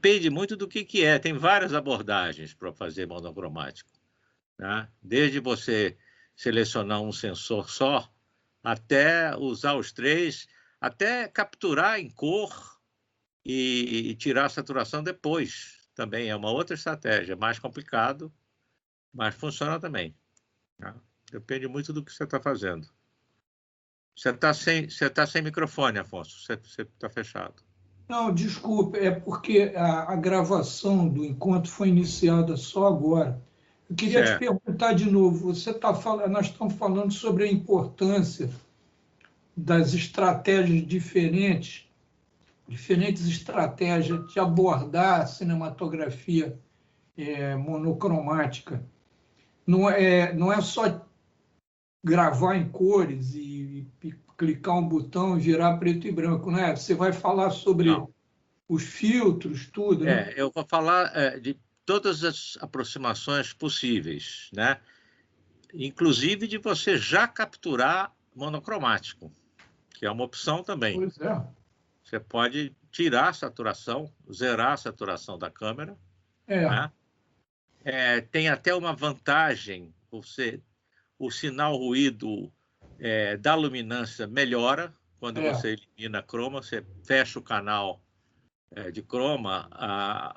depende muito do que é. Tem várias abordagens para fazer monocromático, né? Desde você selecionar um sensor só, até usar os três, até capturar em cor e tirar a saturação depois. Também é uma outra estratégia, mais complicado, mas funciona também, né? Depende muito do que você está fazendo. Você tá sem microfone, Afonso. Você está fechado. Não, desculpe, é porque a gravação do encontro foi iniciada só agora. Eu queria te Certo. perguntar de novo, nós estamos falando sobre a importância das estratégias diferentes estratégias de abordar a cinematografia monocromática. Não é só gravar em cores e clicar um botão e virar preto e branco, né? Você vai falar sobre Não. os filtros, tudo, né? Eu vou falar de todas as aproximações possíveis, né? Inclusive de você já capturar monocromático, que é uma opção também. Pois é. Você pode tirar a saturação, zerar a saturação da câmera, né? Tem até uma vantagem, o sinal ruído da luminância melhora quando você elimina a croma, você fecha o canal de croma,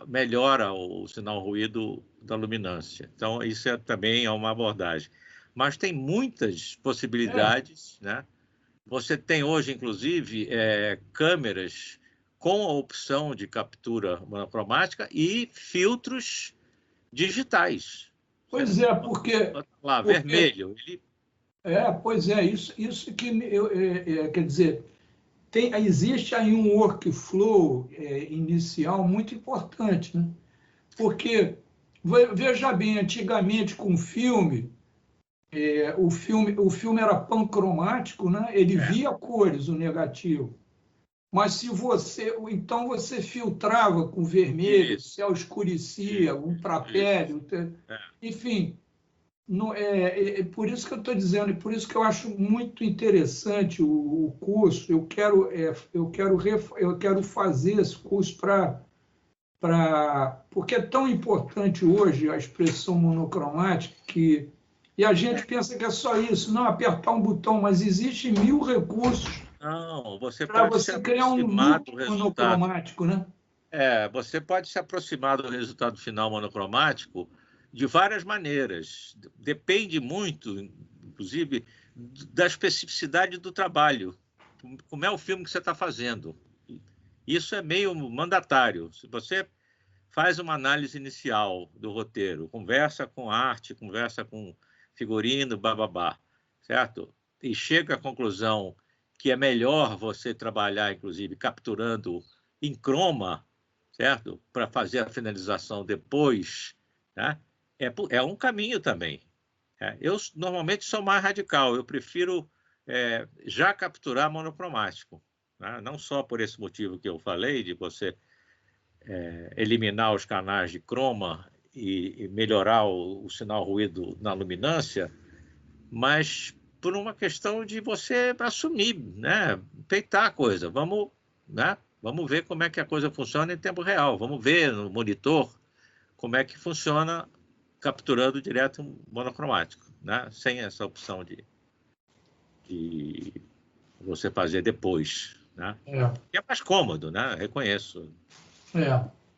melhora o sinal ruído da luminância. Então, isso também é uma abordagem. Mas tem muitas possibilidades, né? Você tem hoje, inclusive, câmeras com a opção de captura monocromática e filtros digitais. Pois é, porque... Lá, vermelho. Pois é, isso que quer dizer, existe aí um workflow inicial muito importante, né? Porque, veja bem, antigamente com o filme era pancromático, né? Ele via cores, o negativo. Mas então você filtrava com vermelho, Isso. se escurecia, um para pele, enfim. Por isso que eu estou dizendo, e por isso que eu acho muito interessante o curso. Eu quero fazer esse curso porque é tão importante hoje a expressão monocromática e a gente pensa que é só isso, não apertar um botão, mas existem 1000 recursos para você criar um look monocromático, né? Você pode se aproximar do resultado final monocromático de várias maneiras. Depende muito, inclusive, da especificidade do trabalho. Como é o filme que você está fazendo. Isso é meio mandatário. Se você faz uma análise inicial do roteiro, conversa com arte, conversa com figurino, bababá, certo? E chega à conclusão que é melhor você trabalhar, inclusive, capturando em croma, certo? Para fazer a finalização depois, né? É um caminho também. Eu normalmente sou mais radical, eu prefiro já capturar monocromático, né? Não só por esse motivo que eu falei, de você eliminar os canais de croma e melhorar o sinal ruído na luminância, mas por uma questão de você assumir, né? Peitar a coisa. Vamos, né? Vamos ver como é que a coisa funciona em tempo real. Vamos ver no monitor como é que funciona capturando direto monocromático, né? Sem essa opção de você fazer depois, né? Que é mais cômodo, né? Reconheço.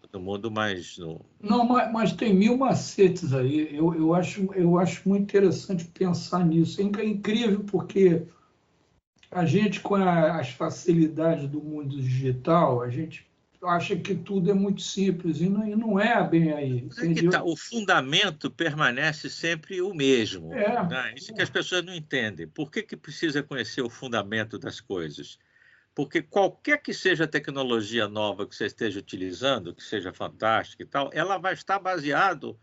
Todo mundo, mas... Não, mas tem 1000 macetes aí. Eu acho muito interessante pensar nisso. É incrível porque a gente, com as facilidades do mundo digital, a gente acha que tudo é muito simples e não é bem aí. O fundamento permanece sempre o mesmo, né? Isso que as pessoas não entendem. Por que precisa conhecer o fundamento das coisas? Porque qualquer que seja a tecnologia nova que você esteja utilizando, que seja fantástica e tal, ela vai estar baseado,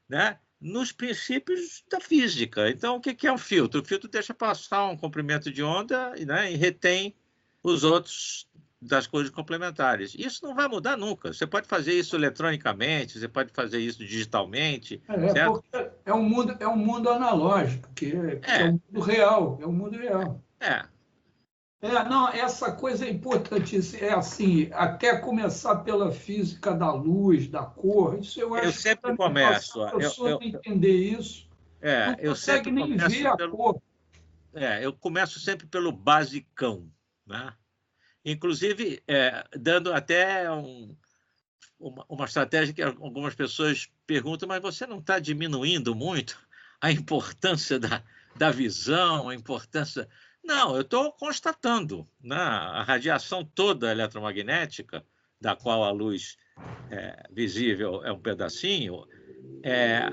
né, nos princípios da física. Então, o que é um filtro? O filtro deixa passar um comprimento de onda, né, e retém os outros das coisas complementares. Isso não vai mudar nunca. Você pode fazer isso eletronicamente, você pode fazer isso digitalmente, certo? Porque é um mundo analógico, que é o mundo real, é o mundo real. Não, essa coisa é importante. É assim, até começar pela física da luz, da cor, isso eu Eu acho sempre fundamental. Se começo, a pessoa não entender isso, não eu consegue sempre nem ver começo a pelo, cor. eu começo sempre pelo basicão, né? Inclusive, dando até uma estratégia que algumas pessoas perguntam, mas você não está diminuindo muito a importância da visão, a importância. Não, eu estou constatando, né? A radiação toda eletromagnética, da qual a luz visível é um pedacinho,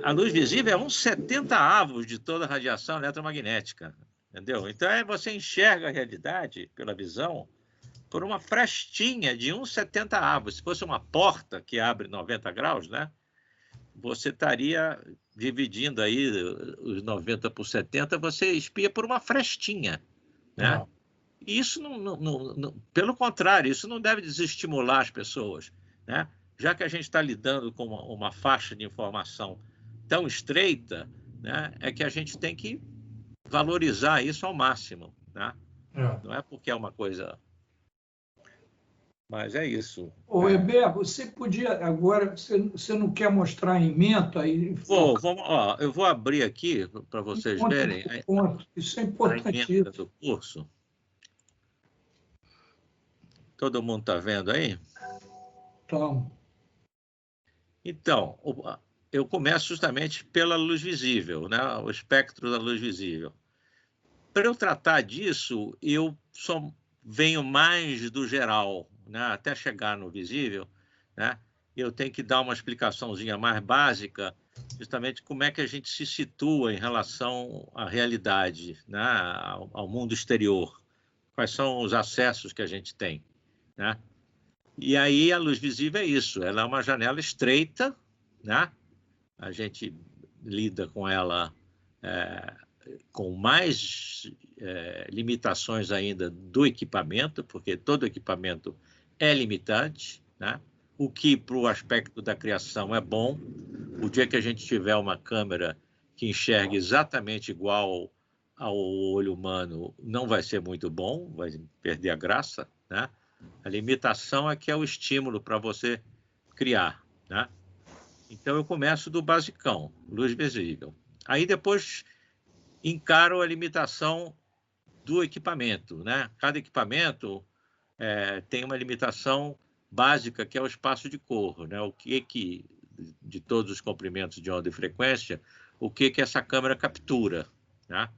a luz visível é uns 70 avos de toda a radiação eletromagnética, entendeu? Então, você enxerga a realidade pela visão por uma frestinha de uns 70 avos. Se fosse uma porta que abre 90 graus, né? Você estaria dividindo aí os 90 por 70, você espia por uma frestinha, né? E isso pelo contrário, isso não deve desestimular as pessoas, né? Já que a gente está lidando com uma faixa de informação tão estreita, né? É que a gente tem que valorizar isso ao máximo, né? Não é porque é uma coisa, mas é isso. Ô, Heber, você podia agora, você não quer mostrar a ementa aí, Eu vou abrir aqui para vocês ponto verem por ponto. Isso é a ementa importantíssimo. do curso. Todo mundo está vendo aí? Então, Então, eu começo justamente pela luz visível, né? O espectro da luz visível. Para eu tratar disso, eu só venho mais do geral, né? Até chegar no visível, né? Eu tenho que dar uma explicaçãozinha mais básica, justamente como é que a gente se situa em relação à realidade, né? Ao mundo exterior. Quais são os acessos que a gente tem, né? E aí a luz visível é isso, ela é uma janela estreita, né? A gente lida com ela com mais limitações ainda do equipamento, porque todo equipamento é limitante, né? O que para o aspecto da criação é bom. O dia que a gente tiver uma câmera que enxergue exatamente igual ao olho humano, não vai ser muito bom, vai perder a graça, né? A limitação é que é o estímulo para você criar, né? Então, eu começo do basicão, luz visível. Aí, depois, encaro a limitação do equipamento, né? Cada equipamento tem uma limitação básica, que é o espaço de cor, né? O que de todos os comprimentos de onda e frequência, o que essa câmera captura, né?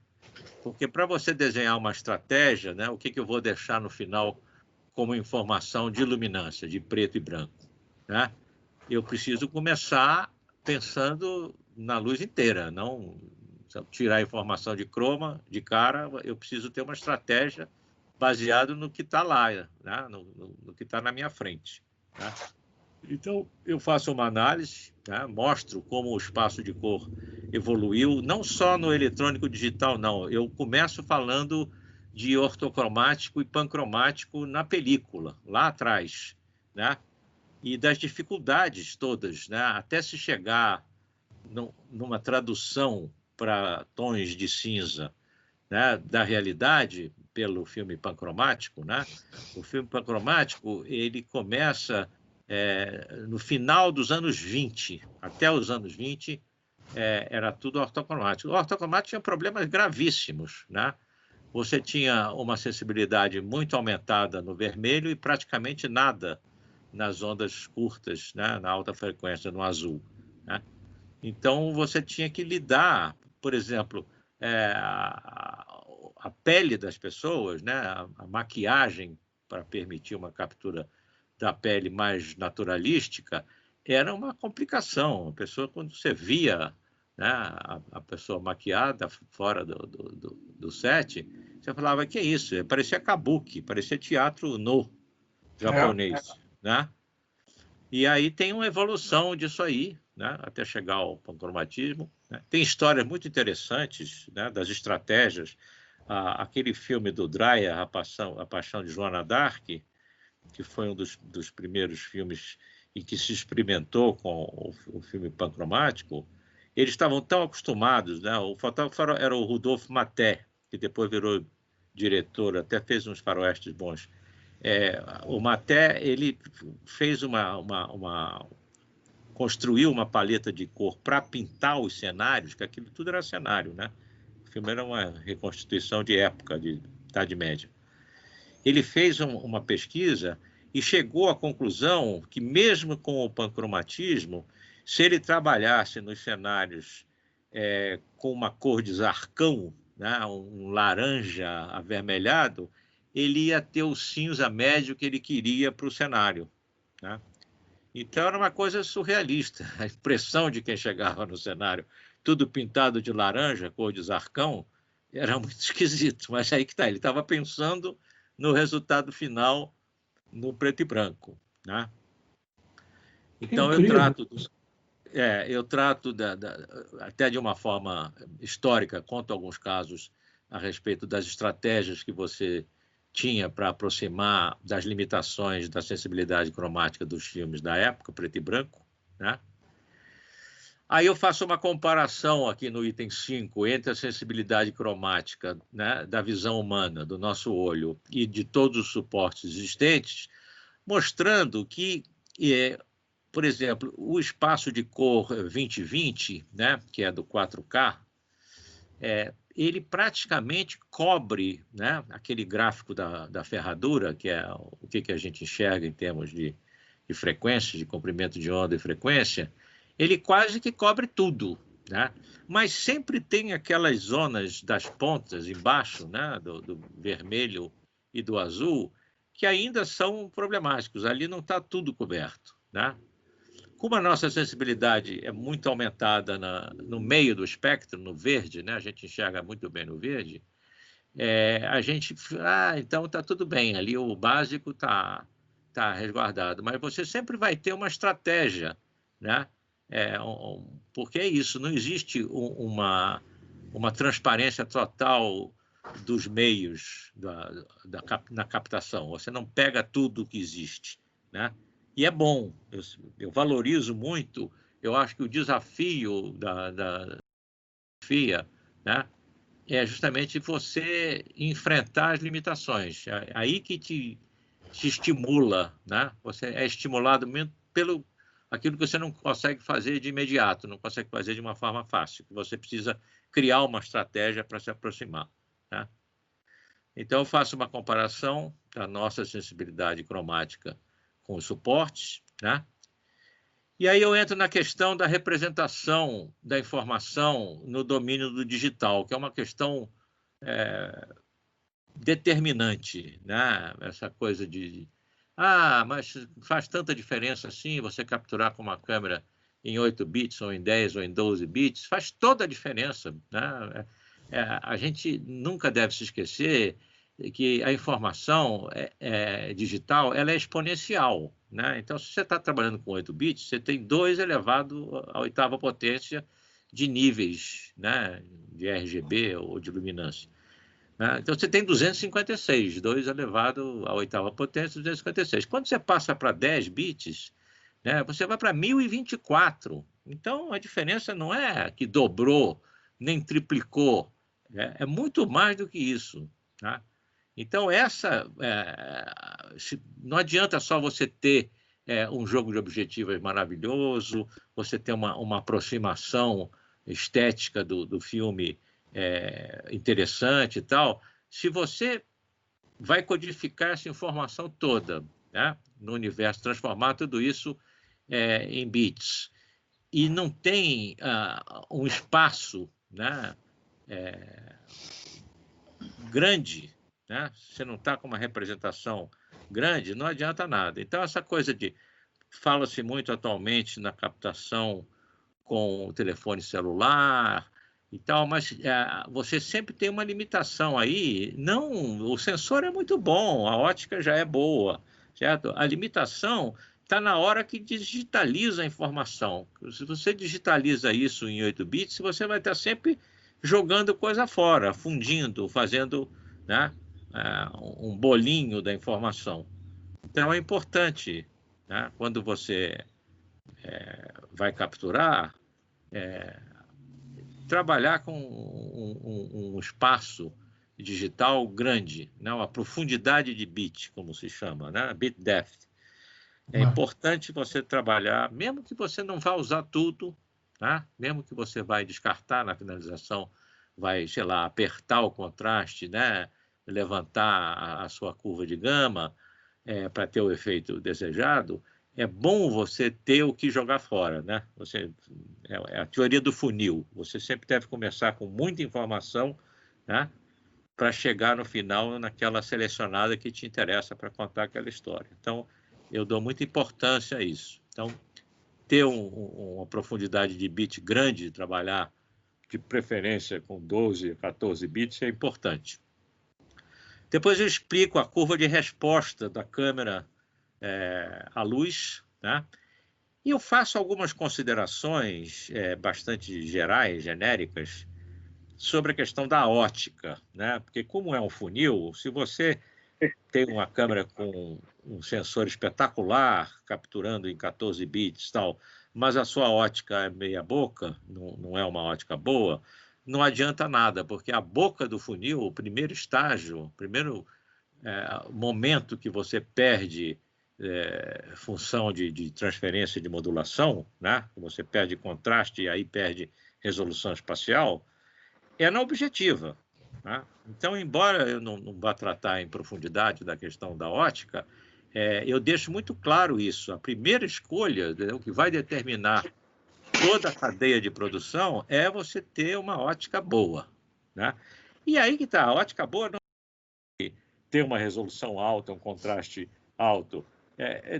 Porque para você desenhar uma estratégia, né? O que eu vou deixar no final como informação de luminância, de preto e branco, né? Eu preciso começar pensando na luz inteira, não tirar a informação de croma de cara. Eu preciso ter uma estratégia baseada no que está lá, né? no que está na minha frente, né? Então, eu faço uma análise, né? Mostro como o espaço de cor evoluiu, não só no eletrônico digital, não. Eu começo falando de ortocromático e pancromático na película, lá atrás, né? E das dificuldades todas, né? Até se chegar numa tradução para tons de cinza, né? Da realidade pelo filme pancromático, né? O filme pancromático ele começa no final dos anos 20, até os anos 20, era tudo ortocromático. O ortocromático tinha problemas gravíssimos, né? Você tinha uma sensibilidade muito aumentada no vermelho e praticamente nada nas ondas curtas, né? Na alta frequência, no azul, né? Então, você tinha que lidar, por exemplo, a pele das pessoas, né? A maquiagem para permitir uma captura da pele mais naturalística, era uma complicação. A pessoa, quando você via, né, a pessoa maquiada fora do set, você falava, que é isso? Parecia kabuki, parecia teatro no japonês, né? E aí tem uma evolução disso aí, né, até chegar ao pancromatismo, né? Tem histórias muito interessantes, né, das estratégias. Aquele filme do Dreyer, A Paixão de Joana d'Arc, que foi um dos primeiros filmes em que se experimentou com o filme pancromático, eles estavam tão acostumados, né? O fotógrafo era o Rudolf Maté, que depois virou diretor, até fez uns faroestes bons. O Maté, ele fez construiu uma paleta de cor para pintar os cenários, que aquilo tudo era cenário, né? O filme era uma reconstituição de época, de Idade Média. Ele fez uma pesquisa e chegou à conclusão que, mesmo com o pancromatismo, se ele trabalhasse nos cenários com uma cor de zarcão, né, um laranja avermelhado, ele ia ter o cinza médio que ele queria para o cenário, né? Então era uma coisa surrealista. A impressão de quem chegava no cenário, tudo pintado de laranja, cor de zarcão, era muito esquisito. Mas aí que está, ele estava pensando no resultado final no preto e branco, né? Então eu trato até de uma forma histórica, conto alguns casos a respeito das estratégias que você tinha para aproximar das limitações da sensibilidade cromática dos filmes da época, preto e branco, né? Aí eu faço uma comparação aqui no item 5 entre a sensibilidade cromática, né, da visão humana, do nosso olho, e de todos os suportes existentes, mostrando que, por exemplo, o espaço de cor 2020, né, que é do 4K, ele praticamente cobre, né, aquele gráfico da ferradura, que é o que a gente enxerga em termos de frequência, de comprimento de onda e frequência, ele quase que cobre tudo, né? Mas sempre tem aquelas zonas das pontas embaixo, né, do vermelho e do azul, que ainda são problemáticos. Ali não está tudo coberto, né? Como a nossa sensibilidade é muito aumentada no meio do espectro, no verde, né? A gente enxerga muito bem no verde, a gente... então está tudo bem, ali o básico está resguardado. Mas você sempre vai ter uma estratégia, né? Porque é isso, não existe uma transparência total dos meios na captação. Você não pega tudo que existe, né? E é bom, eu valorizo muito, eu acho que o desafio da FIA, né, é justamente você enfrentar as limitações. É aí que te estimula, né? Você é estimulado mesmo pelo aquilo que você não consegue fazer de imediato, não consegue fazer de uma forma fácil, que você precisa criar uma estratégia para se aproximar, né? Então, eu faço uma comparação da nossa sensibilidade cromática com os suportes, né? E aí eu entro na questão da representação da informação no domínio do digital, que é uma questão determinante, né? Essa coisa de mas faz tanta diferença assim você capturar com uma câmera em 8 bits, ou em 10, ou em 12 bits, faz toda a diferença, né? A gente nunca deve se esquecer que a informação digital ela é exponencial, né? Então, se você está trabalhando com 8 bits, você tem 2 elevado à oitava potência de níveis, né, de RGB ou de luminância. Então, você tem 256, 2 elevado à oitava potência, 256. Quando você passa para 10 bits, né, você vai para 1024. Então, a diferença não é que dobrou, nem triplicou. É muito mais do que isso, tá? Então, não adianta só você ter um jogo de objetivos maravilhoso, você ter uma aproximação estética do filme interessante e tal, se você vai codificar essa informação toda, né, no universo, transformar tudo isso em bits, e não tem um espaço, né, grande, né, você não está com uma representação grande, não adianta nada. Então, essa coisa fala-se muito atualmente na captação com o telefone celular e tal, mas você sempre tem uma limitação aí. Não, o sensor é muito bom, a ótica já é boa, certo? A limitação está na hora que digitaliza a informação. Se você digitaliza isso em 8 bits, você vai estar sempre jogando coisa fora, fundindo, fazendo, né, um bolinho da informação. Então, é importante, né, quando você vai capturar, trabalhar com um espaço digital grande, né? Uma profundidade de bit, como se chama, né? Bit depth. É importante você trabalhar, mesmo que você não vá usar tudo, tá? Mesmo que você vai descartar na finalização, vai, sei lá, apertar o contraste, né? Levantar a sua curva de gama para ter o efeito desejado, é bom você ter o que jogar fora, né? É a teoria do funil. Você sempre deve começar com muita informação, né? Para chegar no final naquela selecionada que te interessa para contar aquela história. Então, eu dou muita importância a isso. Então, ter uma profundidade de bit grande, trabalhar de preferência com 12, 14 bits é importante. Depois eu explico a curva de resposta da câmera à luz, né? E eu faço algumas considerações bastante gerais, genéricas, sobre a questão da ótica, né? Porque como é um funil, se você tem uma câmera com um sensor espetacular, capturando em 14 bits e tal, mas a sua ótica é meia boca, não é uma ótica boa, não adianta nada, porque a boca do funil, o primeiro estágio, o primeiro momento que você perde função de transferência de modulação, né? Você perde contraste e aí perde resolução espacial, é na objetiva. Tá? Então, embora eu não vá tratar em profundidade da questão da ótica, eu deixo muito claro isso. A primeira escolha, o que vai determinar toda a cadeia de produção é você ter uma ótica boa. Né? E aí que está, a ótica boa não é ter uma resolução alta, um contraste alto.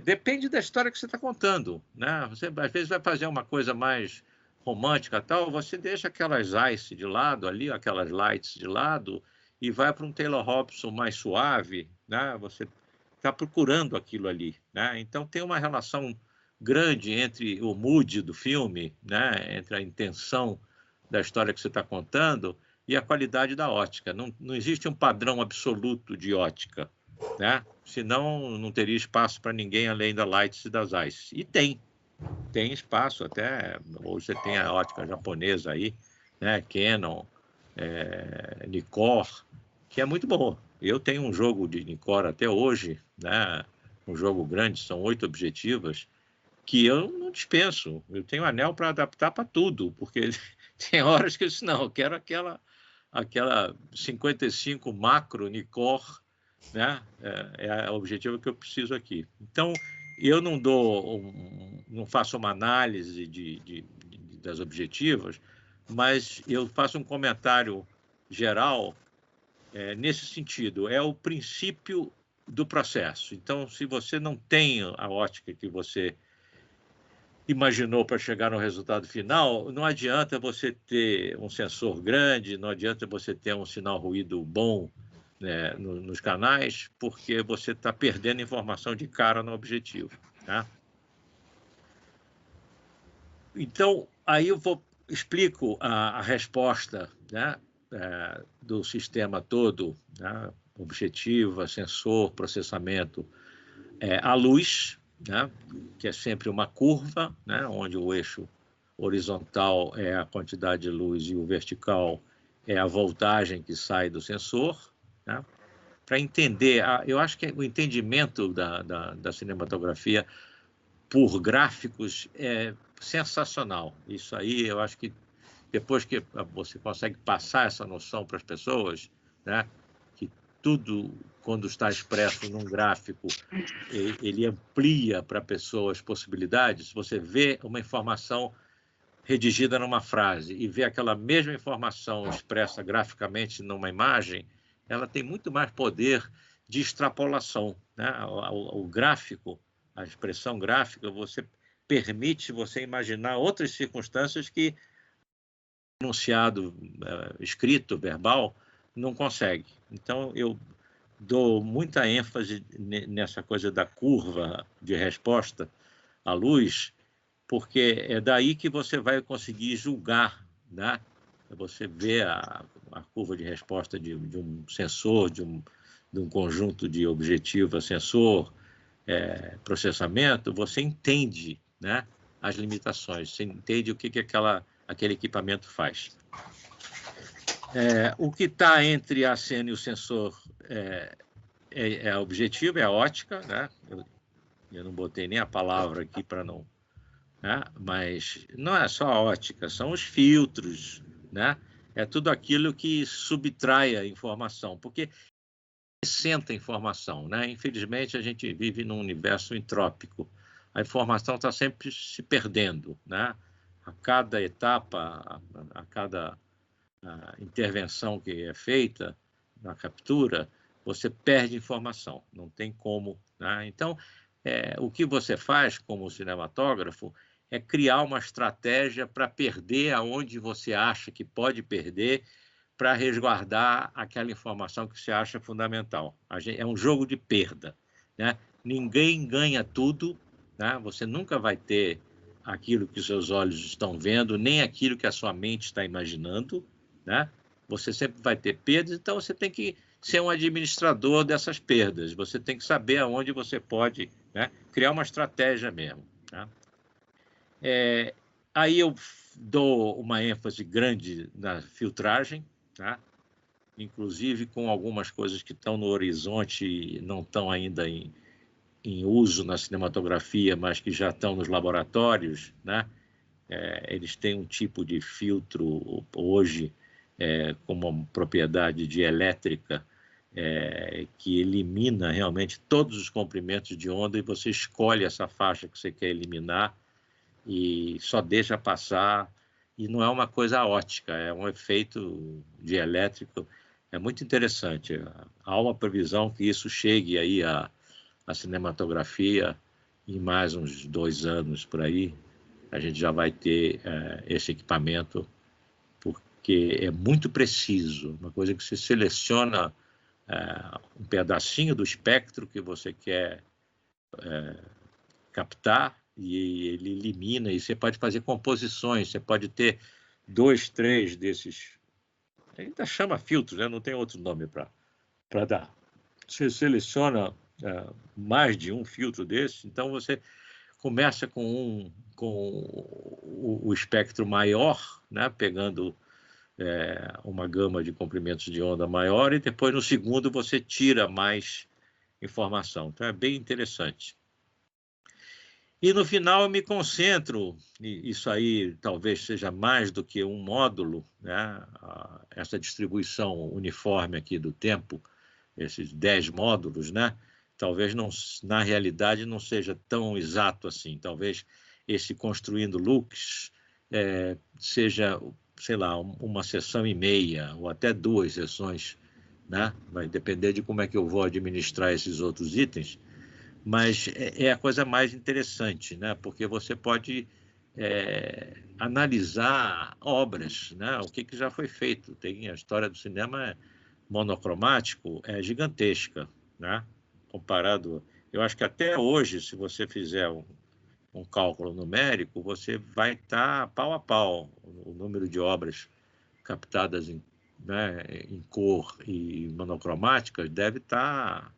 Depende da história que você está contando. Né? Você, às vezes, vai fazer uma coisa mais romântica tal, você deixa aquelas ice de lado ali, aquelas lights de lado, e vai para um Taylor Hobson mais suave, né? Você está procurando aquilo ali, né? Então tem uma relação grande entre o mood do filme, né? Entre a intenção da história que você está contando e a qualidade da ótica. Não existe um padrão absoluto de ótica, né? Senão não teria espaço para ninguém além da lights e das ice. E tem espaço até, hoje você tem a ótica japonesa aí, né? Canon, Nikkor, que é muito boa. Eu tenho um jogo de Nikkor até hoje, né? Um jogo grande, são 8 objetivas, que eu não dispenso. Eu tenho anel para adaptar para tudo, porque tem horas que eu disse, não, eu quero aquela 55 macro Nikkor, né? É o objetivo que eu preciso aqui. Então, eu não faço uma análise das objetivas, mas eu faço um comentário geral nesse sentido. É o princípio do processo. Então, se você não tem a ótica que você imaginou para chegar no resultado final, não adianta você ter um sensor grande, não adianta você ter um sinal ruído bom, né, nos canais, porque você está perdendo informação de cara no objetivo. Tá? Então, aí eu explico a resposta, né, do sistema todo, né, objetiva, sensor, processamento, à luz, né, que é sempre uma curva, né, onde o eixo horizontal é a quantidade de luz e o vertical é a voltagem que sai do sensor, né? Para entender, eu acho que o entendimento da cinematografia por gráficos é sensacional. Isso aí, eu acho que depois que você consegue passar essa noção para as pessoas, né, que tudo, quando está expresso num gráfico, ele amplia para a pessoa as possibilidades. Você vê uma informação redigida numa frase e vê aquela mesma informação expressa graficamente numa imagem, ela tem muito mais poder de extrapolação, né? O gráfico, a expressão gráfica, permite você imaginar outras circunstâncias que enunciado escrito, verbal, não consegue. Então, eu dou muita ênfase nessa coisa da curva de resposta à luz, porque é daí que você vai conseguir julgar, né? Você vê a curva de resposta de um sensor, de um conjunto de objetiva, sensor, processamento, você entende, né, as limitações, você entende o que aquele equipamento faz. O que está entre a cena e o sensor é objetivo, é a ótica, né? Eu não botei nem a palavra aqui para não... Né? Mas não é só a ótica, são os filtros, né? É tudo aquilo que subtrai a informação, porque acrescenta informação, né? Infelizmente, a gente vive num universo entrópico. A informação está sempre se perdendo, né? A cada etapa, a cada intervenção que é feita na captura, você perde informação, não tem como, né? Então, o que você faz como cinematógrafo é criar uma estratégia para perder aonde você acha que pode perder, para resguardar aquela informação que você acha fundamental. É um jogo de perda, né? Ninguém ganha tudo, né? Você nunca vai ter aquilo que seus olhos estão vendo, nem aquilo que a sua mente está imaginando, né? Você sempre vai ter perdas, então você tem que ser um administrador dessas perdas. Você tem que saber aonde você pode, né, criar uma estratégia mesmo, tá? Aí eu dou uma ênfase grande na filtragem, tá? Inclusive com algumas coisas que estão no horizonte e não estão ainda em uso na cinematografia, mas que já estão nos laboratórios, né? Eles têm um tipo de filtro hoje como uma propriedade de elétrica que elimina realmente todos os comprimentos de onda, e você escolhe essa faixa que você quer eliminar e só deixa passar, e não é uma coisa ótica, é um efeito dielétrico, é muito interessante. Há uma previsão que isso chegue aí à cinematografia em mais uns 2 anos por aí, a gente já vai ter esse equipamento, porque é muito preciso, uma coisa que você seleciona um pedacinho do espectro que você quer captar, e ele elimina, e você pode fazer composições, você pode ter 2, 3 desses, ainda chama filtros, né? Não tem outro nome para dar. Você seleciona mais de um filtro desse, então você começa com o espectro maior, né? Pegando uma gama de comprimentos de onda maior, e depois no segundo você tira mais informação. Então é bem interessante. E no final eu me concentro, e isso aí talvez seja mais do que um módulo, né? Essa distribuição uniforme aqui do tempo, esses 10 módulos, né? Talvez não, na realidade não seja tão exato assim. Talvez esse construindo looks seja, sei lá, uma sessão e meia, ou até 2 sessões, né? Vai depender de como é que eu vou administrar esses outros itens. Mas é a coisa mais interessante, né? Porque você pode analisar obras, né? O que já foi feito. Tem a história do cinema monocromático, é gigantesca, né? Comparado, eu acho que até hoje, se você fizer um cálculo numérico, você vai estar pau a pau. O número de obras captadas em cor e monocromáticas deve estar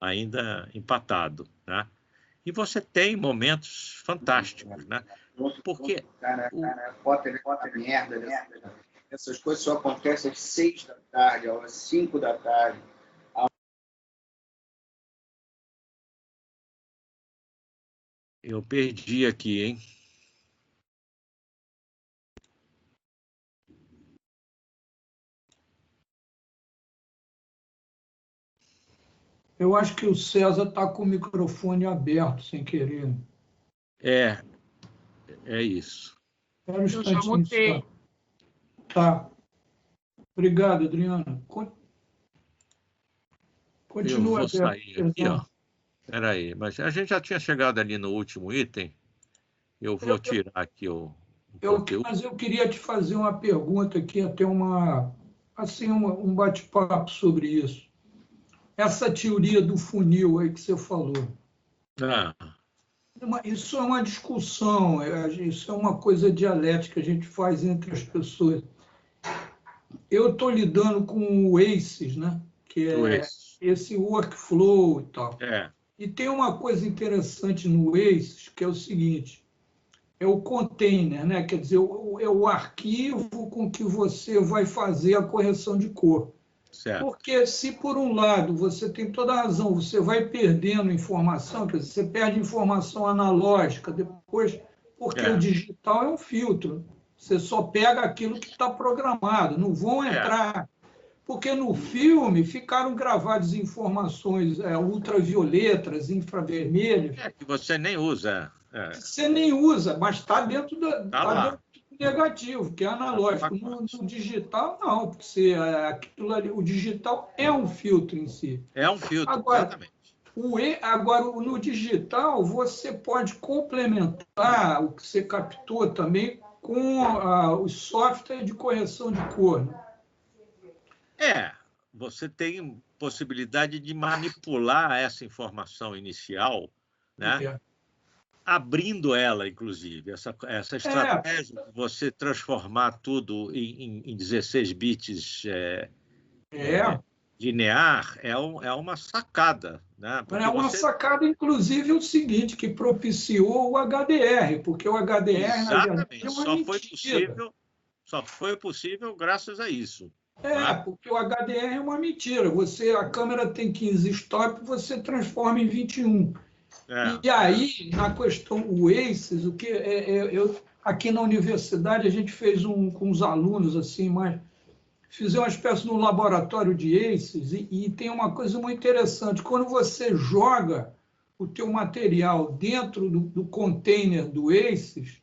ainda empatado, né? E você tem momentos fantásticos, né? Porque Potter merda, né? Essas coisas só acontecem às 6 da tarde, às 5 da tarde. Eu perdi aqui, hein? Eu acho que o César está com o microfone aberto, sem querer. É isso. Espera um instantinho só. Tá. Obrigado, Adriana. Continua. Eu vou sair aqui, ó. Espera aí, mas a gente já tinha chegado ali no último item. Eu vou tirar aqui o conteúdo. Mas eu queria te fazer uma pergunta aqui, até um bate-papo sobre isso. Essa teoria do funil aí que você falou. Isso é uma discussão, isso é uma coisa dialética que a gente faz entre as pessoas. Eu estou lidando com o ACES, né? Que é esse workflow e tal. E tem uma coisa interessante no ACES, que é o seguinte, é o container, né? Quer dizer, o o arquivo com que você vai fazer a correção de cor. Certo. Porque se, por um lado, você tem toda a razão, você vai perdendo informação, quer dizer, você perde informação analógica depois, porque o digital é um filtro. Você só pega aquilo que está programado, não vão entrar... Porque no filme ficaram gravadas informações ultravioletas, infravermelhas. Que você nem usa. Você nem usa, mas está dentro do negativo, que é analógico. No digital, não, porque aquilo ali, o digital é um filtro em si. É um filtro, exatamente. Agora, no digital, você pode complementar o que você captou também com o software de correção de cor. Né? Você tem possibilidade de manipular essa informação inicial, né? Abrindo ela, inclusive. Essa estratégia de você transformar tudo em 16 bits linear é uma sacada. Né? É uma sacada, inclusive, o seguinte, que propiciou o HDR, porque o HDR, exatamente, só foi possível graças a isso. Porque o HDR é uma mentira. A câmera tem 15 stop, você transforma em 21. E aí, na questão o ACES, aqui na universidade a gente fez com os alunos assim, mas fizemos uma espécie de um laboratório de ACES e tem uma coisa muito interessante. Quando você joga o teu material dentro do container do ACES,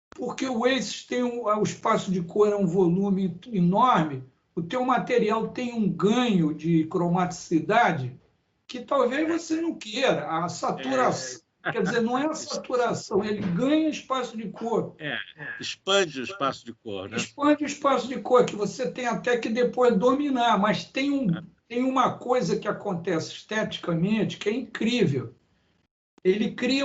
porque o ACES tem o espaço de cor é um volume enorme, o teu material tem um ganho de cromaticidade que talvez você não queira. A saturação, quer dizer, não é a saturação, ele ganha espaço de cor. Expande o espaço de cor. Né? Expande o espaço de cor, que você tem até que depois dominar, mas tem uma coisa que acontece esteticamente que é incrível. Ele cria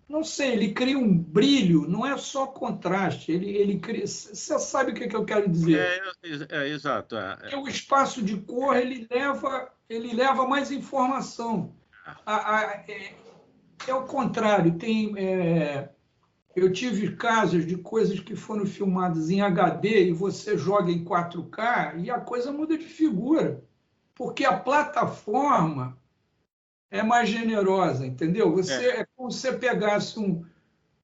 não sei, ele cria um brilho, não é só contraste, ele cria... Você sabe o que eu quero dizer? Exato. Porque o espaço de cor, ele leva mais informação. É o contrário, eu tive casos de coisas que foram filmadas em HD e você joga em 4K e a coisa muda de figura, porque a plataforma é mais generosa, entendeu? É como se você pegasse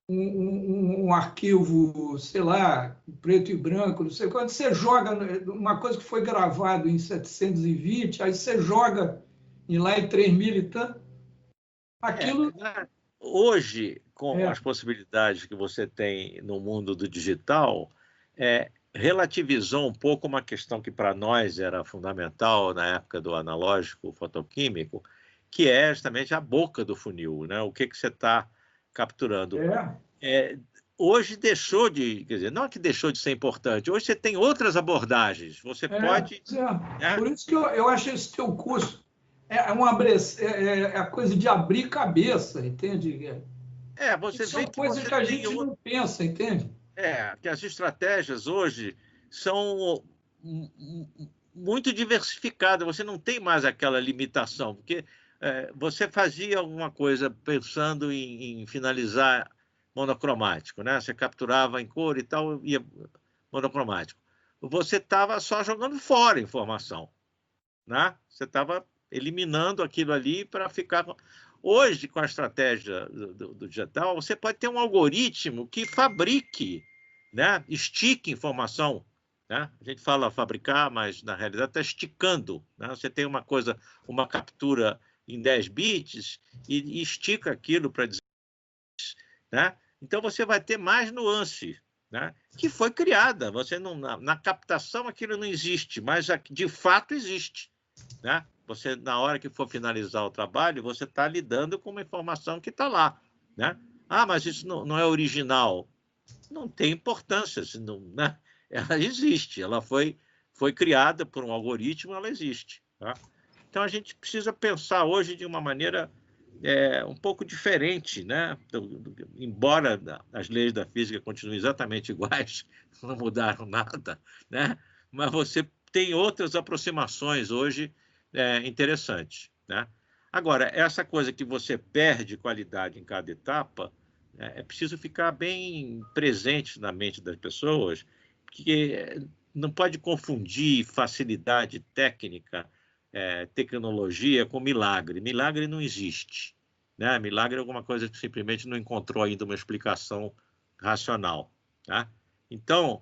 um arquivo, sei lá, preto e branco, não sei, quando você joga uma coisa que foi gravado em 720, aí você joga lá em 3000 e tanto, aquilo... Hoje, com as possibilidades que você tem no mundo do digital, relativizou um pouco uma questão que para nós era fundamental na época do analógico fotoquímico, que é justamente a boca do funil, né? O que você está capturando. Hoje deixou de... Quer dizer, não é que deixou de ser importante, hoje você tem outras abordagens. Você pode... Por isso que eu acho esse teu curso a coisa de abrir cabeça, entende? Você são vê que coisas que a gente não pensa, entende? Que as estratégias hoje são muito diversificadas. Você não tem mais aquela limitação, porque você fazia alguma coisa pensando em finalizar monocromático, né? Você capturava em cor e tal, ia monocromático. Você estava só jogando fora informação, né? Você estava eliminando aquilo ali para ficar... Hoje, com a estratégia do digital, você pode ter um algoritmo que fabrique, né? Estique informação. Né? A gente fala fabricar, mas na realidade está esticando. Né? Você tem uma captura em 10 bits e estica aquilo para dizer... Né? Então, você vai ter mais nuance, né? Que foi criada. Você não, na captação aquilo não existe, mas de fato existe. Né? Você, na hora que for finalizar o trabalho, você está lidando com uma informação que está lá. Né? Mas isso não é original. Não tem importância. Né? Ela existe, ela foi criada por um algoritmo, ela existe. Tá? Então, a gente precisa pensar hoje de uma maneira um pouco diferente, né? Embora as leis da física continuem exatamente iguais, não mudaram nada, né? Mas você tem outras aproximações hoje interessantes. Né? Agora, essa coisa que você perde qualidade em cada etapa, É preciso ficar bem presente na mente das pessoas, que não pode confundir facilidade técnica, tecnologia com milagre. Milagre não existe, né? Milagre é alguma coisa que simplesmente não encontrou ainda uma explicação racional, tá? Então,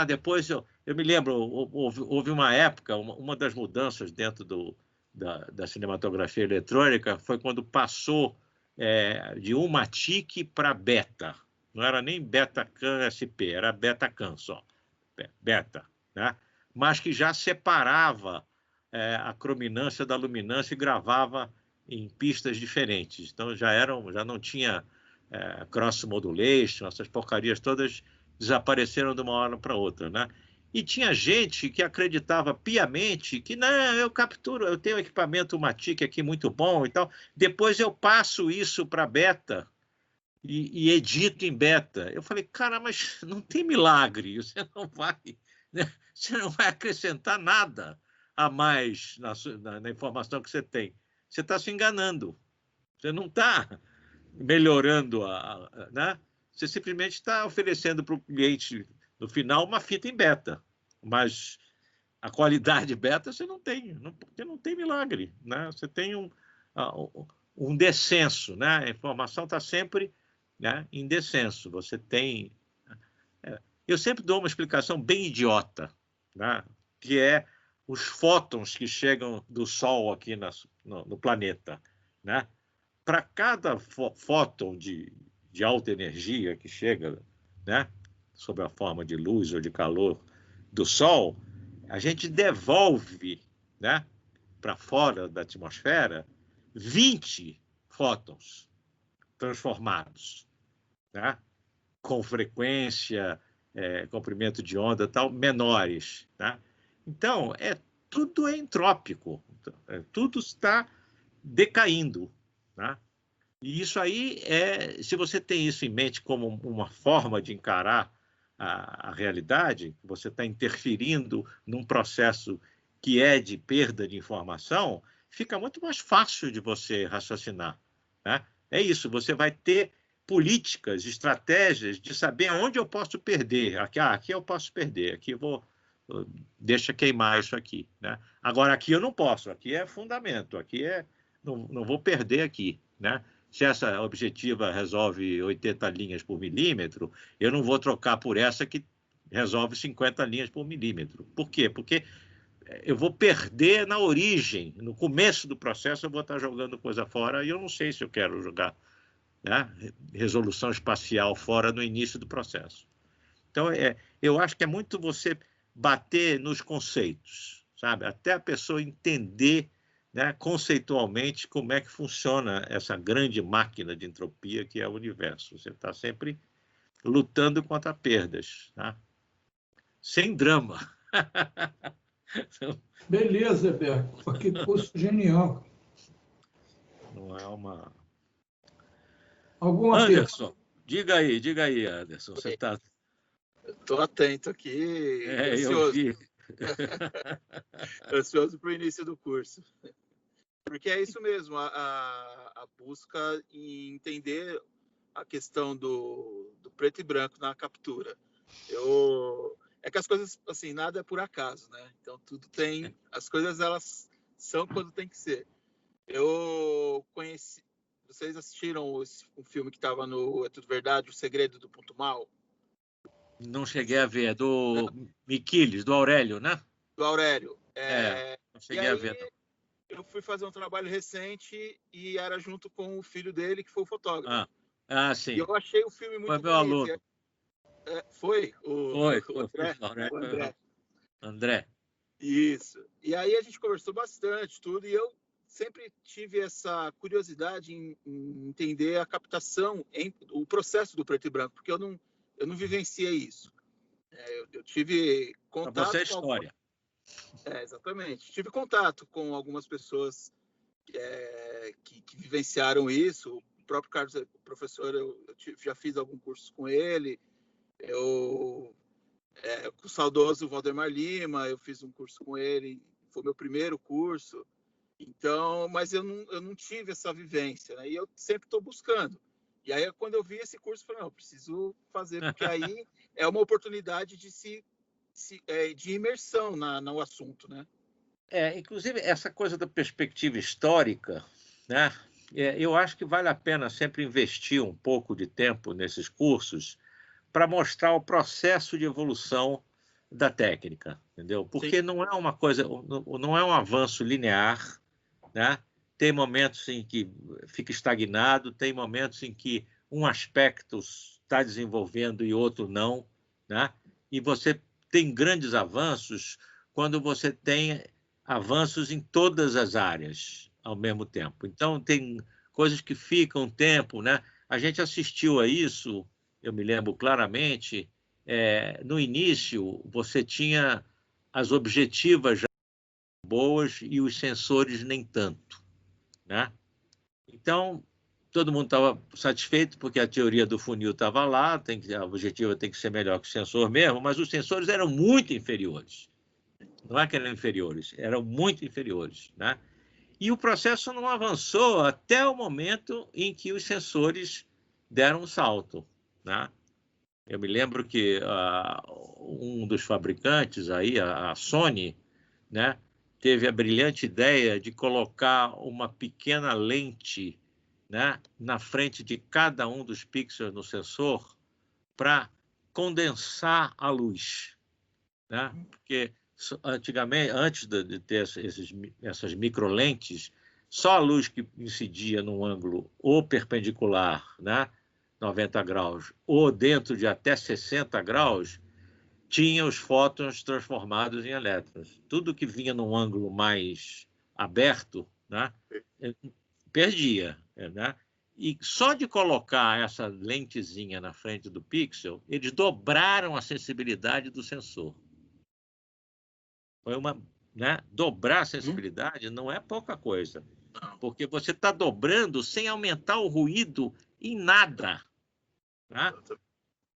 depois eu me lembro, houve uma época, uma das mudanças dentro da cinematografia eletrônica foi quando passou de Umatic para Beta. Não era nem Betacam SP, era Betacam só. Beta, né? Mas que já separava a crominância da luminância e gravava em pistas diferentes. Então já não tinha cross modulation, essas porcarias todas desapareceram de uma hora para outra, né? E tinha gente que acreditava piamente que não, eu capturo, eu tenho um equipamento Matic aqui muito bom e tal, depois eu passo isso para beta e edito em beta. Eu falei, cara, mas não tem milagre, você não vai acrescentar nada a mais na informação que você tem. Você está se enganando. Você não está melhorando, né? Você simplesmente está oferecendo para o cliente, no final, uma fita em beta. Mas a qualidade beta você não tem. Porque não tem milagre, né? Você tem um descenso, né? A informação está sempre, né, em descenso. Você tem... Eu sempre dou uma explicação bem idiota, né? Que é os fótons que chegam do Sol aqui no planeta, né? Para cada fóton de alta energia que chega, né, sob a forma de luz ou de calor do Sol, a gente devolve, né, para fora da atmosfera 20 fótons transformados, né, com frequência, comprimento de onda tal, menores. Né? Então, tudo é entrópico, tudo está decaindo. Né? E isso aí, se você tem isso em mente como uma forma de encarar a realidade, você está interferindo num processo que é de perda de informação, fica muito mais fácil de você raciocinar. Né? É isso, você vai ter políticas, estratégias de saber onde eu posso perder. Aqui eu posso perder, aqui deixa queimar isso aqui. Né? Agora, aqui eu não posso, aqui é fundamento, aqui não vou perder aqui. Né? Se essa objetiva resolve 80 linhas por milímetro, eu não vou trocar por essa que resolve 50 linhas por milímetro. Por quê? Porque eu vou perder na origem. No começo do processo eu vou estar jogando coisa fora e eu não sei se eu quero jogar, né, resolução espacial fora no início do processo. Então, eu acho que é muito você bater nos conceitos, sabe? Até a pessoa entender, né, conceitualmente como é que funciona essa grande máquina de entropia que é o universo. Você está sempre lutando contra perdas, tá? Sem drama. Beleza, Beto. Que curso genial. Não é uma... Alguma Anderson, diga aí, Anderson. Você está... Estou atento aqui, eu ansioso. vi. Ansioso para o início do curso. Porque é isso mesmo, a busca em entender a questão do preto e branco na captura. É que as coisas, assim, nada é por acaso, né? Então, tudo tem... As coisas, elas são quando tem que ser. Eu conheci... Vocês assistiram um filme que estava no É Tudo Verdade, O Segredo do Ponto Mal? Não cheguei a ver. É do Miquiles, do Aurélio, né? Do Aurélio. Não cheguei a ver, não. Eu fui fazer um trabalho recente e era junto com o filho dele, que foi o fotógrafo. Sim. E eu achei o filme muito foi meu bonito. aluno. Foi o André. André. Isso. E aí a gente conversou bastante, tudo, e eu sempre tive essa curiosidade em entender a captação, o processo do preto e branco, porque eu não vivenciei isso. Eu tive contato... Para você é história. Exatamente. Tive contato com algumas pessoas que vivenciaram isso. O próprio Carlos, o professor, eu já fiz algum curso com ele. Com o saudoso Valdemar Lima, eu fiz um curso com ele. Foi meu primeiro curso. Então, mas eu não tive essa vivência, né? E eu sempre estou buscando. E aí, quando eu vi esse curso, eu falei, não, eu preciso fazer, porque aí é uma oportunidade de imersão no assunto, né? Inclusive, essa coisa da perspectiva histórica, né? Eu acho que vale a pena sempre investir um pouco de tempo nesses cursos para mostrar o processo de evolução da técnica, entendeu? Porque Sim. não é uma coisa, não é um avanço linear, né? Tem momentos em que fica estagnado, tem momentos em que um aspecto está desenvolvendo e outro não, né? E você tem grandes avanços quando você tem avanços em todas as áreas ao mesmo tempo. Então, tem coisas que ficam um tempo, né? A gente assistiu a isso, eu me lembro claramente, no início você tinha as objetivas já boas e os sensores nem tanto, né? Então, todo mundo estava satisfeito porque a teoria do funil estava lá, a objetiva tem que ser melhor que o sensor mesmo, mas os sensores eram muito inferiores. Não é que eram inferiores, eram muito inferiores, né? E o processo não avançou até o momento em que os sensores deram um salto, né? Eu me lembro que um dos fabricantes aí, a Sony, né, teve a brilhante ideia de colocar uma pequena lente, né, na frente de cada um dos pixels no sensor para condensar a luz, né? Porque antigamente, antes de ter essas microlentes, só a luz que incidia num ângulo ou perpendicular, né, 90 graus, ou dentro de até 60 graus, tinha os fótons transformados em elétrons. Tudo que vinha num ângulo mais aberto, né, perdia, né? E só de colocar essa lentezinha na frente do pixel, eles dobraram a sensibilidade do sensor. Foi né? Dobrar a sensibilidade não é pouca coisa, porque você está dobrando sem aumentar o ruído em nada, né?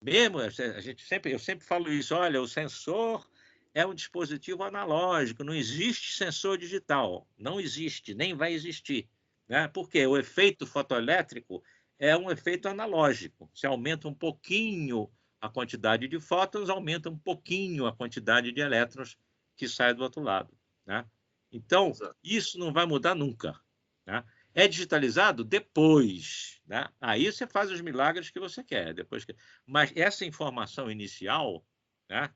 Mesmo eu sempre falo isso. Olha, o sensor é um dispositivo analógico, não existe sensor digital, não existe, nem vai existir, né? Porque o efeito fotoelétrico é um efeito analógico. Se aumenta um pouquinho a quantidade de fótons, aumenta um pouquinho a quantidade de elétrons que sai do outro lado, né? Então, isso não vai mudar nunca, né? É digitalizado depois, né? Aí você faz os milagres que você quer, depois que... Mas essa informação inicial, né?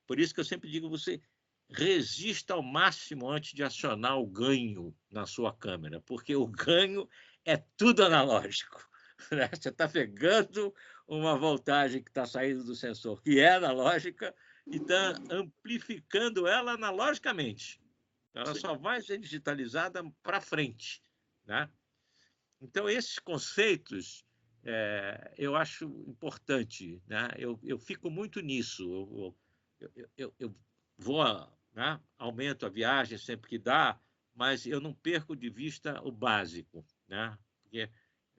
Por isso que eu sempre digo, você resista ao máximo antes de acionar o ganho na sua câmera, porque o ganho é tudo analógico, né? Você está pegando uma voltagem que está saindo do sensor, que é analógica, e está amplificando ela analogicamente. Ela só vai ser digitalizada para frente, né? Então, esses conceitos eu acho importante, né? Eu fico muito nisso. Eu vou, né? Aumento a viagem sempre que dá, mas eu não perco de vista o básico, né? Porque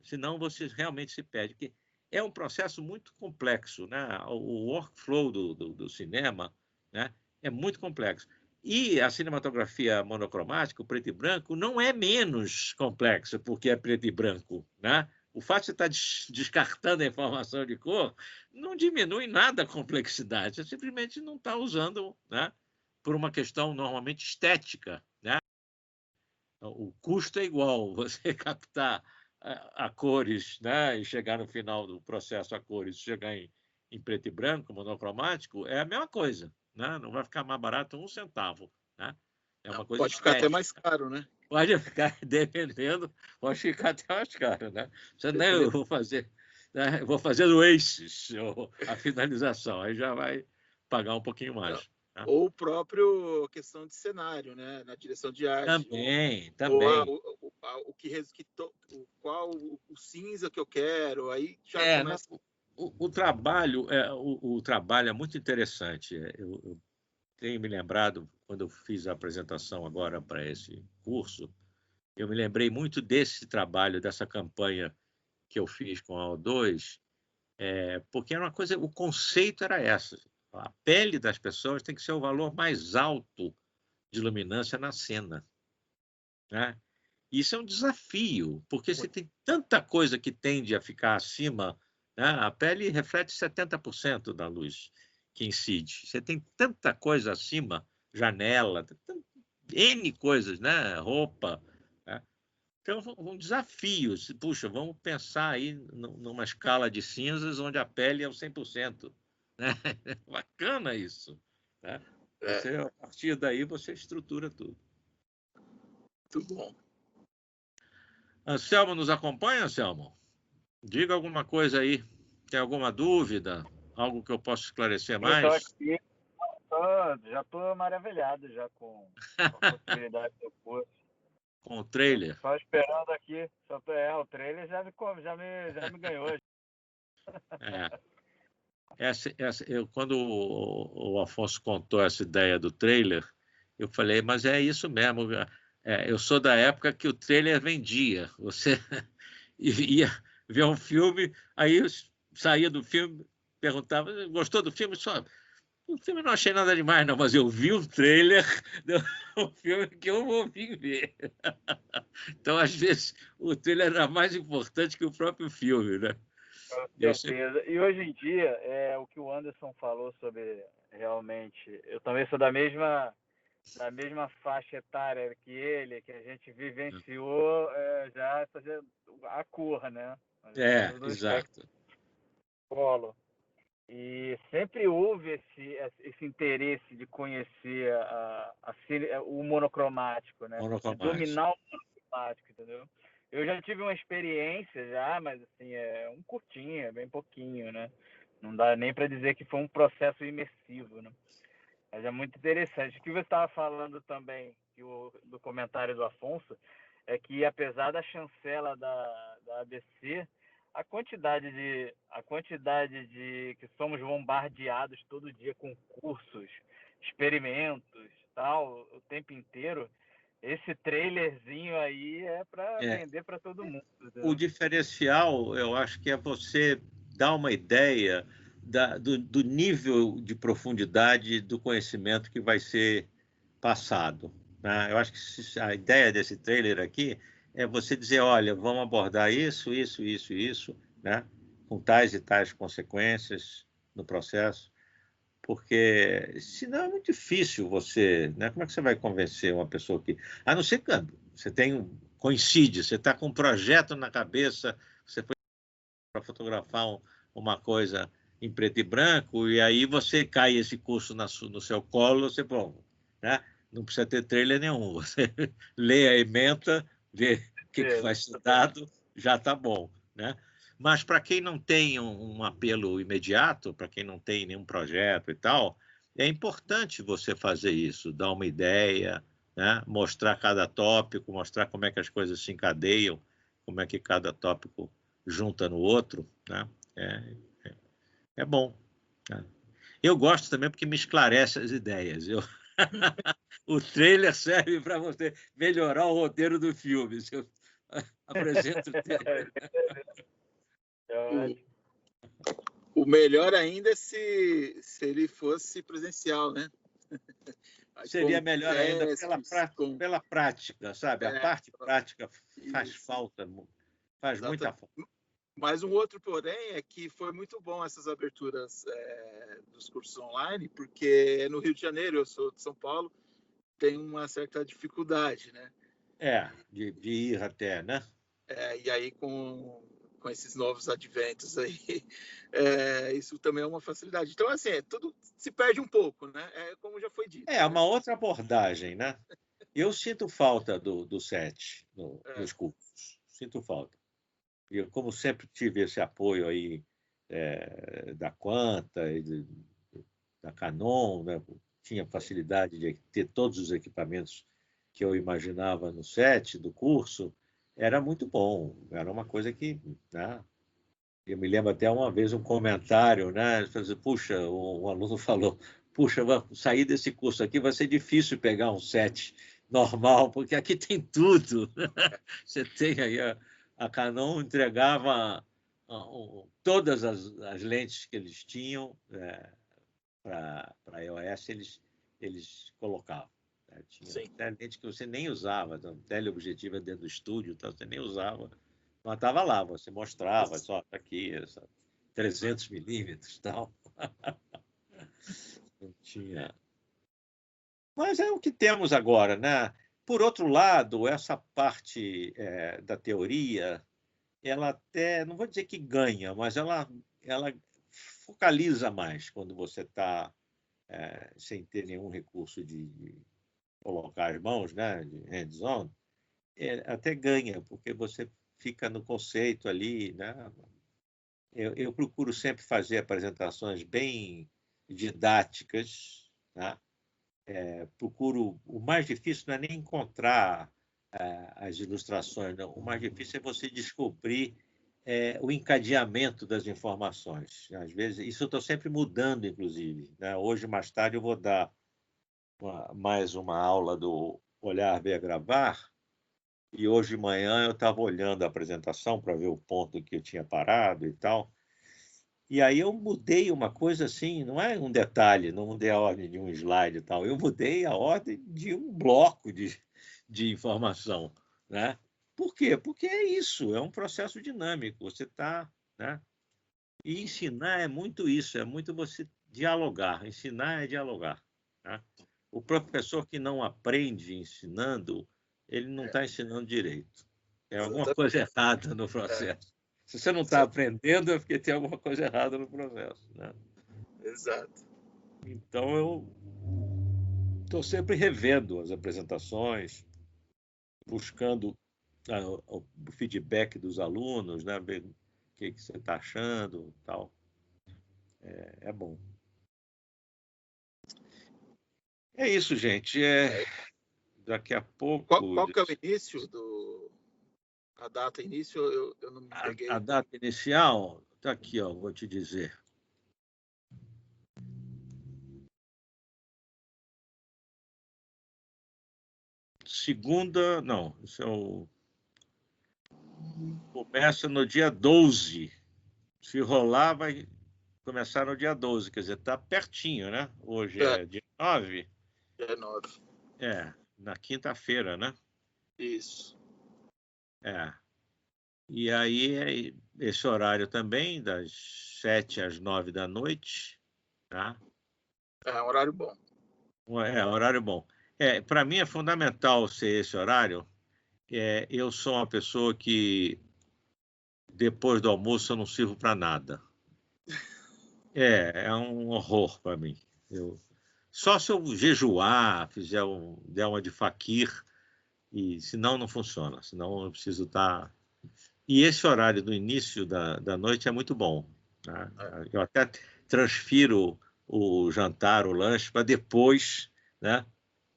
senão você realmente se perde. Porque é um processo muito complexo, né? O workflow do cinema, né, é muito complexo. E a cinematografia monocromática, o preto e branco, não é menos complexa porque é preto e branco, né? O fato de você estar descartando a informação de cor não diminui nada a complexidade. Você simplesmente não está usando, né, por uma questão normalmente estética, né? O custo é igual. Você captar a cores, né, e chegar no final do processo a cores, chegar em preto e branco, monocromático, é a mesma coisa, né? Não vai ficar mais barato um centavo, né? É uma coisa Pode ficar até estética. mais caro, né? Pode ficar, dependendo, pode ficar até mais caro, né? Você nem eu vou fazer, né? Vou fazer no Aces a finalização, aí já vai pagar um pouquinho mais. Né? Ou o próprio questão de cenário, né? Na direção de arte. Também. Qual o cinza que eu quero, aí já começa. O trabalho é muito interessante. Eu tenho me lembrado, quando eu fiz a apresentação agora para esse curso, eu me lembrei muito desse trabalho, dessa campanha que eu fiz com a O2, porque era uma coisa, o conceito era essa. A pele das pessoas tem que ser o valor mais alto de luminância na cena, né? Isso é um desafio, porque você tem tanta coisa que tende a ficar acima, né? A pele reflete 70% da luz que incide. Você tem tanta coisa acima, janela, N coisas, né? Roupa, né? Então, um desafio. Puxa, vamos pensar aí numa escala de cinzas onde a pele é o 100%. Né? Bacana isso. Né? Você, a partir daí, você estrutura tudo. Muito bom. Anselmo nos acompanha, Anselmo? Diga alguma coisa aí. Tem alguma dúvida? Algo que eu possa esclarecer Eu estou mais? aqui, já estou maravilhado já com a possibilidade do curso. Com o trailer? Só esperando aqui, o trailer já me ganhou. É. Quando o Afonso contou essa ideia do trailer, eu falei, mas é isso mesmo. Eu sou da época que o trailer vendia. Você ia ver um filme, aí saía do filme, perguntava, gostou do filme? Só, o filme não achei nada demais, não, mas eu vi o trailer do filme que eu vou vir ver. Então, às vezes, o trailer era mais importante que o próprio filme, né? Com certeza. E hoje em dia, o que o Anderson falou sobre realmente, eu também sou da mesma faixa etária que ele, que a gente vivenciou já a cor, né? Exato. Polo. E sempre houve esse interesse de conhecer o monocromático, né? De dominar o monocromático, entendeu? Eu já tive uma experiência já, mas assim, um curtinho, bem pouquinho, né? Não dá nem para dizer que foi um processo imersivo, né? Mas é muito interessante. O que você estava falando também, do comentário do Afonso, é que apesar da chancela da ABC, a quantidade de que somos bombardeados todo dia com cursos, experimentos, tal, o tempo inteiro, esse trailerzinho aí é para vender para todo mundo. O diferencial, eu acho que é você dar uma ideia do nível de profundidade do conhecimento que vai ser passado. Né? Eu acho que a ideia desse trailer aqui é você dizer, olha, vamos abordar isso, né? Com tais e tais consequências no processo, porque senão é muito difícil você, né? Como é que você vai convencer uma pessoa que, a não ser que você coincide, você está com um projeto na cabeça, você foi para fotografar uma coisa em preto e branco, e aí você cai esse curso no seu colo, você, bom, né? Não precisa ter trailer nenhum, você lê a ementa, vê o que vai ser dado, já está bom, né? Mas para quem não tem um apelo imediato, para quem não tem nenhum projeto e tal, é importante você fazer isso, dar uma ideia, né? Mostrar cada tópico, mostrar como é que as coisas se encadeiam, como é que cada tópico junta no outro, né? É bom. Né? Eu gosto também porque me esclarece as ideias. O trailer serve para você melhorar o roteiro do filme. Se eu apresento o trailer. O melhor ainda é se ele fosse presencial, né? Seria melhor ainda pela prática, sabe? A parte prática faz falta, faz muita falta. Mas um outro porém é que foi muito bom essas aberturas dos cursos online, porque no Rio de Janeiro, eu sou de São Paulo, tem uma certa dificuldade, né? De ir até, né? E aí com esses novos adventos aí, isso também é uma facilidade. Então, assim, tudo se perde um pouco, né? Como já foi dito. É uma outra abordagem, né? Eu sinto falta do SET nos cursos. Sinto falta. E como sempre tive esse apoio aí da Quanta e da Canon, né? Tinha facilidade de ter todos os equipamentos que eu imaginava no SET do curso, era muito bom. Era uma coisa que, né? Eu me lembro até uma vez um comentário, né? Puxa, um aluno falou, puxa, sair desse curso aqui vai ser difícil pegar um SET normal, porque aqui tem tudo. Você tem aí a Canon entregava todas as lentes que eles tinham para iOS, eles colocavam. Tinha até lente que você nem usava, então, teleobjetiva dentro do estúdio, então, você nem usava, mas estava lá, você mostrava, só aqui, 300 milímetros e tal. Não tinha. Mas é o que temos agora, né? Por outro lado, essa parte da teoria, ela até, não vou dizer que ganha, mas ela focaliza mais quando você está sem ter nenhum recurso de colocar as mãos, né? De hands-on, até ganha, porque você fica no conceito ali, né? Eu procuro sempre fazer apresentações bem didáticas, né? Procuro, o mais difícil não é nem encontrar as ilustrações, não. O mais difícil é você descobrir o encadeamento das informações. Às vezes, isso eu estou sempre mudando, inclusive, né? Hoje, mais tarde, eu vou dar mais uma aula do Olhar, Ver, Gravar, e hoje de manhã eu estava olhando a apresentação para ver o ponto que eu tinha parado e tal. E aí eu mudei uma coisa assim, não é um detalhe, não mudei a ordem de um slide e tal, eu mudei a ordem de um bloco de informação, né? Por quê? Porque é isso, é um processo dinâmico, você está, né? E ensinar é muito isso, é muito você dialogar, ensinar é dialogar, né? O professor que não aprende ensinando, ele não está ensinando direito. É alguma coisa errada no processo. Se você não está aprendendo, é porque tem alguma coisa errada no processo, né? Exato. Então, eu estou sempre revendo as apresentações, buscando o feedback dos alunos, né? Ver o que você está achando, tal. É bom. É isso, gente. Daqui a pouco... Qual que é o início a data início? Eu não me peguei. A data inicial está aqui, ó, vou te dizer. Segunda, não, isso é começa no dia 12. Se rolar, vai começar no dia 12, quer dizer, está pertinho, né? Hoje é dia 9. É 9. Na quinta-feira, né? Isso. E aí, esse horário também, das 7 às 9 da noite, tá? É um horário bom. Horário bom. Para mim é fundamental ser esse horário. Eu sou uma pessoa que, depois do almoço, eu não sirvo para nada. É um horror para mim. Só se eu jejuar, der uma de faquir, e senão não funciona. Senão eu preciso estar... E esse horário do início da noite é muito bom, né? Eu até transfiro o jantar, o lanche, para depois, né?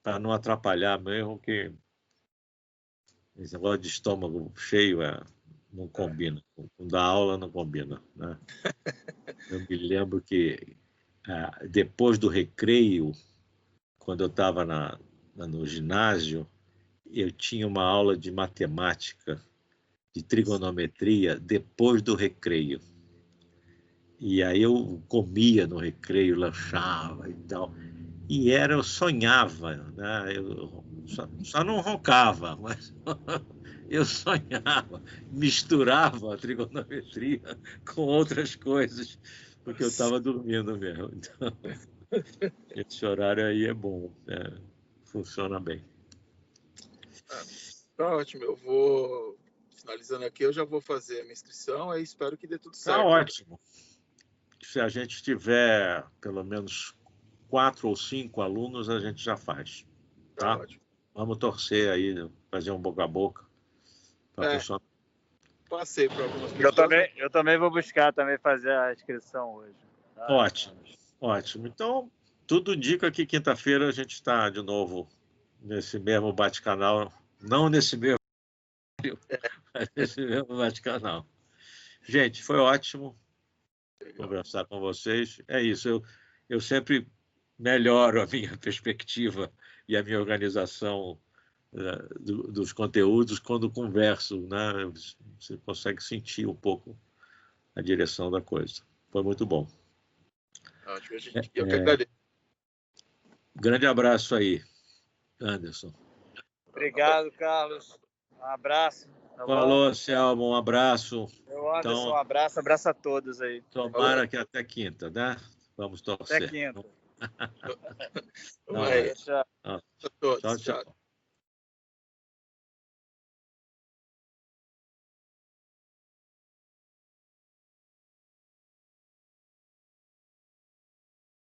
Para não atrapalhar mesmo, que esse negócio de estômago cheio não combina. Com da aula não combina, né? Eu me lembro que depois do recreio, quando eu estava no ginásio, eu tinha uma aula de matemática, de trigonometria, depois do recreio. E aí eu comia no recreio, lanchava e tal. E eu sonhava, né? Eu só não roncava, mas eu sonhava, misturava a trigonometria com outras coisas, porque eu estava dormindo mesmo. Então, esse horário aí é bom, funciona bem. Tá ótimo, eu vou finalizando aqui, eu já vou fazer a minha inscrição e espero que dê tudo certo. Tá ótimo. Se a gente tiver pelo menos 4 ou 5 alunos, a gente já faz. Tá? Ótimo. Vamos torcer aí, fazer um boca a boca para funcionar. Passei para algumas pessoas. Eu também vou buscar fazer a inscrição hoje. Tá? Ótimo. Então, tudo indica que quinta-feira a gente está de novo nesse mesmo bate-canal. Não nesse mesmo, mas nesse mesmo bate-canal. Gente, foi ótimo conversar com vocês. É isso, eu sempre melhoro a minha perspectiva e a minha organização dos conteúdos quando converso, né? Você consegue sentir um pouco a direção da coisa. Foi muito bom. Ótimo, eu que agradeço. Grande abraço aí. Anderson. Obrigado, Carlos. Um abraço. Tá Falou, bom? Anselmo, um abraço. Eu, Anderson, Então, um abraço a todos aí. Tomara que até quinta, né? Vamos torcer. Até quinta. Vai. Tchau. A todos. Tchau, tchau.